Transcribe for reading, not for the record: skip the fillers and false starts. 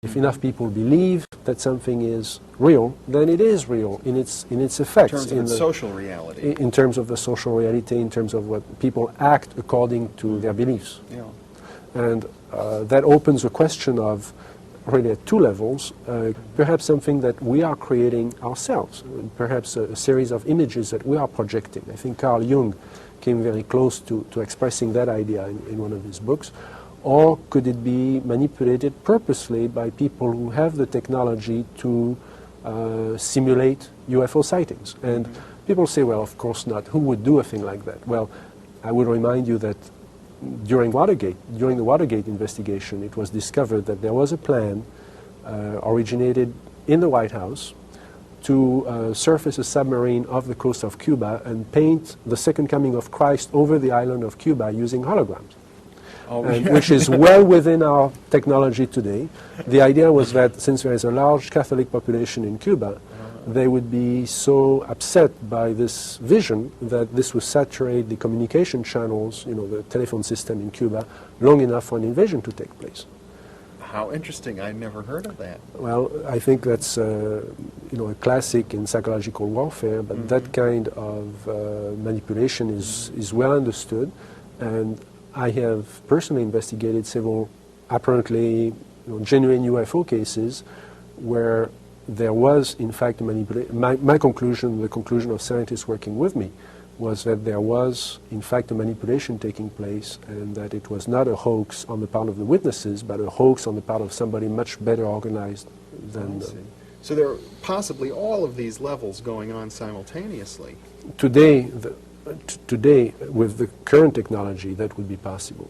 If enough people believe that something is real, then it is real in its effects. In terms of its social reality. In terms of the social reality, in terms of what people act according to their beliefs. Yeah. And that opens a question of, really at two levels, perhaps something that we are creating ourselves, perhaps a series of images that we are projecting. I think Carl Jung came very close to expressing that idea in one of his books. Or could it be manipulated purposely by people who have the technology to simulate UFO sightings? And people say, well, of course not. Who would do a thing like that? Well, I would remind you that during the Watergate investigation, it was discovered that there was a plan originated in the White House to surface a submarine off the coast of Cuba and paint the Second Coming of Christ over the island of Cuba using holograms. Which is well within our technology today. The idea was that since there is a large Catholic population in Cuba, they would be so upset by this vision that this would saturate the communication channels, the telephone system in Cuba, long enough for an invasion to take place. How interesting. I never heard of that. Well, I think that's a classic in psychological warfare, but that kind of manipulation is well understood, and I have personally investigated several apparently genuine UFO cases where there was in fact a manipulation. My conclusion, the conclusion of scientists working with me, was that there was in fact a manipulation taking place, and that it was not a hoax on the part of the witnesses, but a hoax on the part of somebody much better organized than... So there are possibly all of these levels going on simultaneously. Today, with the current technology, that would be possible.